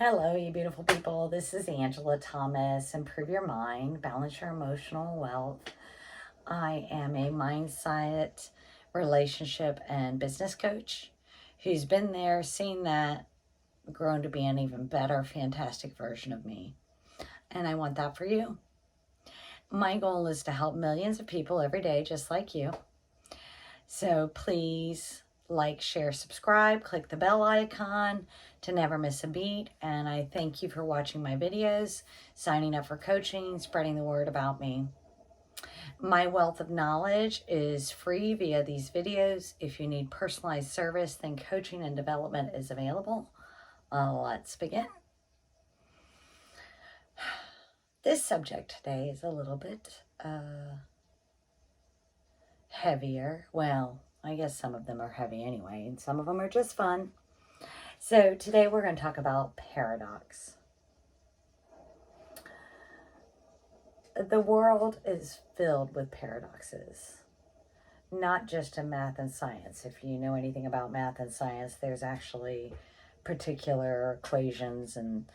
Hello, you beautiful people. This is Angela Thomas. Improve your mind, balance your emotional wealth. I am a mindset, relationship, and business coach who's been there, seen that, grown to be an even better, fantastic version of me. And I want that for you. My goal is to help millions of people every day, just like you. So please like, share, subscribe, click the bell icon to never miss a beat. And I thank you for watching my videos, signing up for coaching, spreading the word about me. My wealth of knowledge is free via these videos. If you need personalized service, then coaching and development is available. Let's begin. This subject today is a little bit heavier. Well, I guess some of them are heavy anyway, and some of them are just fun. So today we're going to talk about paradox. The world is filled with paradoxes, not just in math and science. If you know anything about math and science, there's actually particular equations and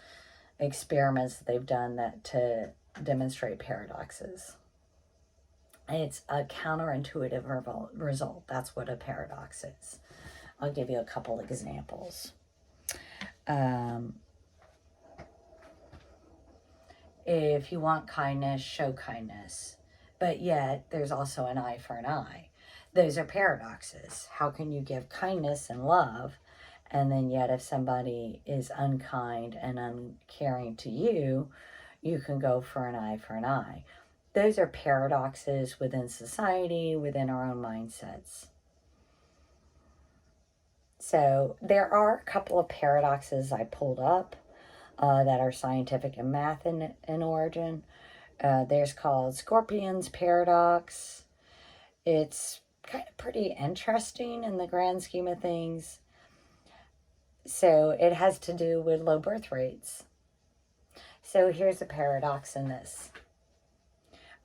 experiments that they've done that to demonstrate paradoxes. It's a counterintuitive result. That's what a paradox is. I'll give you a couple examples. If you want kindness, show kindness. But yet, there's also an eye for an eye. Those are paradoxes. How can you give kindness and love, and then yet if somebody is unkind and uncaring to you, you can go for an eye for an eye. Those are paradoxes within society, within our own mindsets. So there are a couple of paradoxes I pulled up that are scientific and math in origin. There's called Scorpion's paradox. It's kind of pretty interesting in the grand scheme of things. So it has to do with low birth rates. So here's a paradox in this.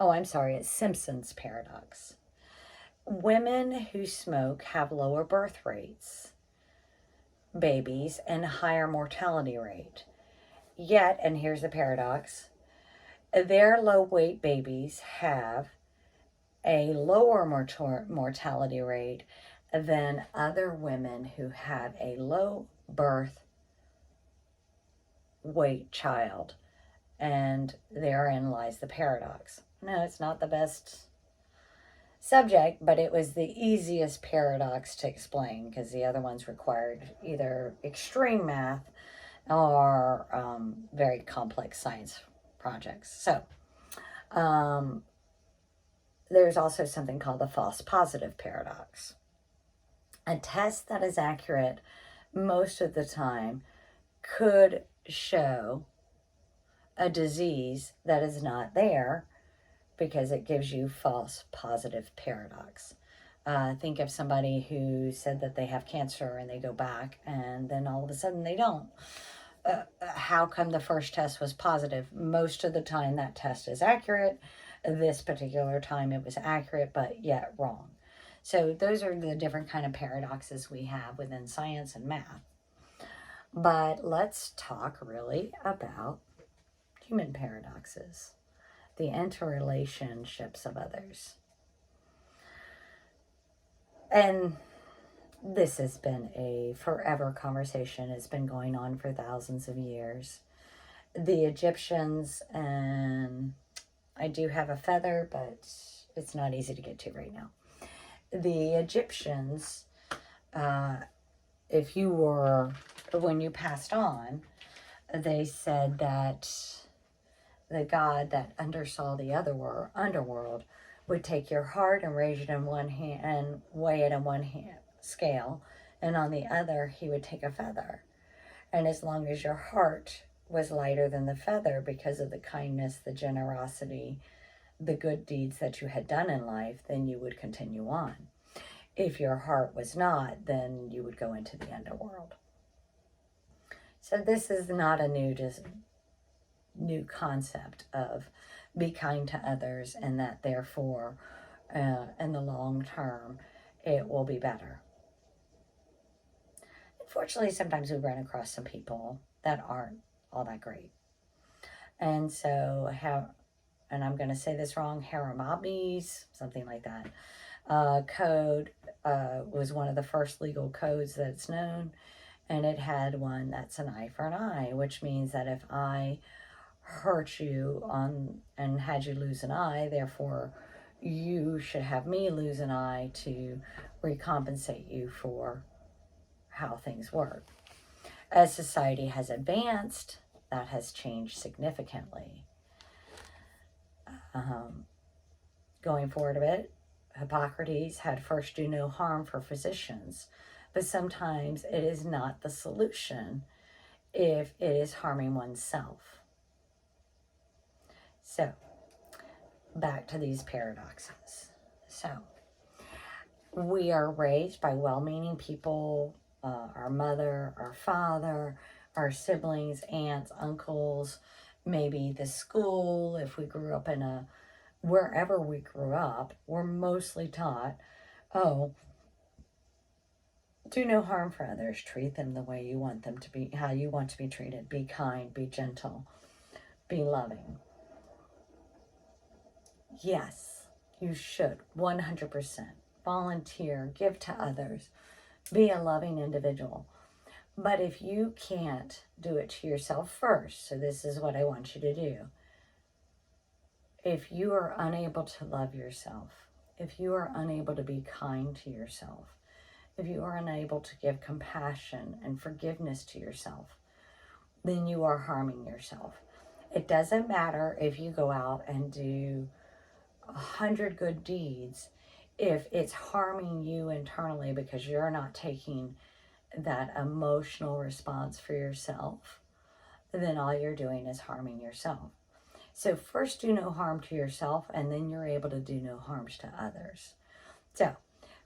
Oh, I'm sorry, it's Simpson's paradox. Women who smoke have lower birth rates, babies, and higher mortality rate. Yet, and here's the paradox, their low-weight babies have a lower mortality rate than other women who had a low birth weight child. And therein lies the paradox. No, it's not the best subject, but it was the easiest paradox to explain because the other ones required either extreme math or very complex science projects. So there's also something called the false positive paradox. A test that is accurate most of the time could show a disease that is not there because it gives you false positive paradox. Think of somebody who said that they have cancer and they go back and then all of a sudden they don't. How come the first test was positive? Most of the time that test is accurate. This particular time it was accurate, but yet wrong. So those are the different kind of paradoxes we have within science and math. But let's talk really about human paradoxes, the interrelationships of others. And this has been a forever conversation. It's been going on for thousands of years. The Egyptians, and I do have a feather, but it's not easy to get to right now. The Egyptians, when you passed on, they said that the god that undersaw the underworld would take your heart and raise it in one hand and weigh it in one hand scale, and on the other he would take a feather. And as long as your heart was lighter than the feather because of the kindness, the generosity, the good deeds that you had done in life, then you would continue on. If your heart was not, then you would go into the underworld. So this is not a new concept of be kind to others, and that therefore in the long term it will be better. Unfortunately, sometimes we run across some people that aren't all that great. And so, and I'm going to say this wrong, Hammurabi's, something like that, code was one of the first legal codes that's known. And it had one that's an eye for an eye, which means that if I hurt you and had you lose an eye, therefore you should have me lose an eye to recompensate you for how things work. As society has advanced, that has changed significantly. Going forward a bit, Hippocrates had first do no harm for physicians, but sometimes it is not the solution if it is harming oneself. So, back to these paradoxes. So, we are raised by well-meaning people, our mother, our father, our siblings, aunts, uncles, maybe the school, if we grew up in wherever we grew up, we're mostly taught, oh, do no harm for others, treat them the way you want them to be, how you want to be treated, be kind, be gentle, be loving. Yes, you should, 100%. Volunteer, give to others, be a loving individual. But if you can't do it to yourself first, so this is what I want you to do. If you are unable to love yourself, if you are unable to be kind to yourself, if you are unable to give compassion and forgiveness to yourself, then you are harming yourself. It doesn't matter if you go out and do 100 good deeds. If it's harming you internally because you're not taking that emotional response for yourself, then all you're doing is harming yourself. So first do no harm to yourself, and then you're able to do no harms to others. So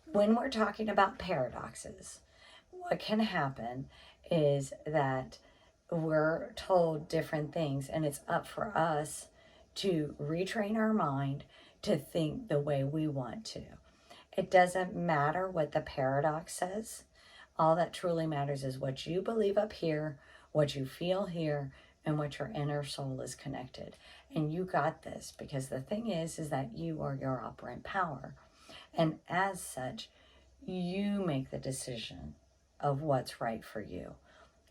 when we're talking about paradoxes, what can happen is that we're told different things, and it's up for us to retrain our mind to think the way we want to. It doesn't matter what the paradox says. All that truly matters is what you believe up here, what you feel here, and what your inner soul is connected. And you got this, because the thing is that you are your operant power. And as such, you make the decision of what's right for you.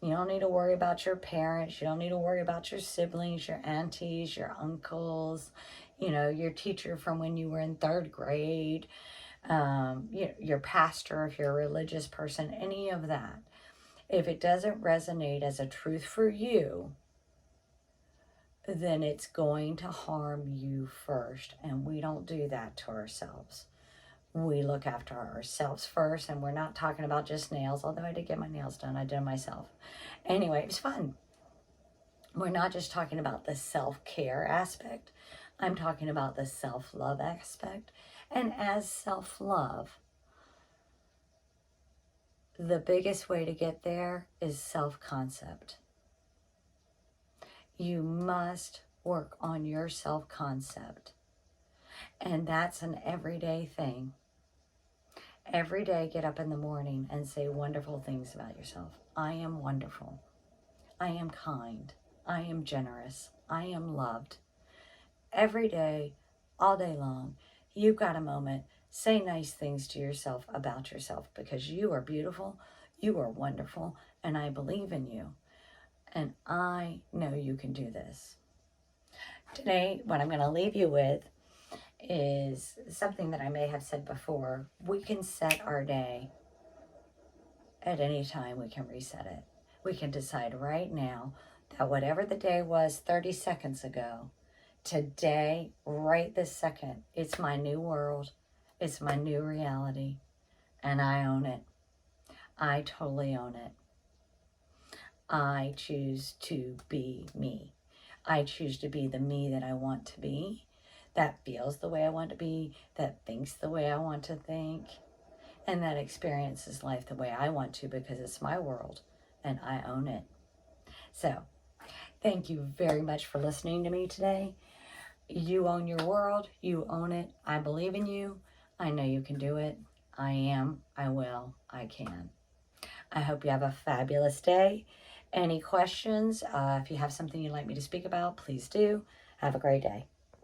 You don't need to worry about your parents. You don't need to worry about your siblings, your aunties, your uncles, your teacher from when you were in 3rd grade, your pastor, if you're a religious person, any of that. If it doesn't resonate as a truth for you, then it's going to harm you first. And we don't do that to ourselves. We look after ourselves first, and we're not talking about just nails, although I did get my nails done. I did them myself. Anyway, it was fun. We're not just talking about the self-care aspect. I'm talking about the self-love aspect. And as self-love, the biggest way to get there is self-concept. You must work on your self-concept. And that's an everyday thing. Every day, get up in the morning and say wonderful things about yourself. I am wonderful. I am kind. I am generous. I am loved. Every day, all day long, you've got a moment. Say nice things to yourself about yourself, because you are beautiful, you are wonderful, and I believe in you. And I know you can do this. Today, what I'm going to leave you with is something that I may have said before. We can set our day at any time. We can reset it. We can decide right now that whatever the day was 30 seconds ago, today, right this second, it's my new world. It's my new reality. And I own it. I totally own it. I choose to be me. I choose to be the me that I want to be, that feels the way I want to be, that thinks the way I want to think, and that experiences life the way I want to, because it's my world and I own it. So, thank you very much for listening to me today. You own your world. You own it. I believe in you. I know you can do it. I am. I will. I can. I hope you have a fabulous day, Any questions? If you have something you'd like me to speak about, please do. Have a great day.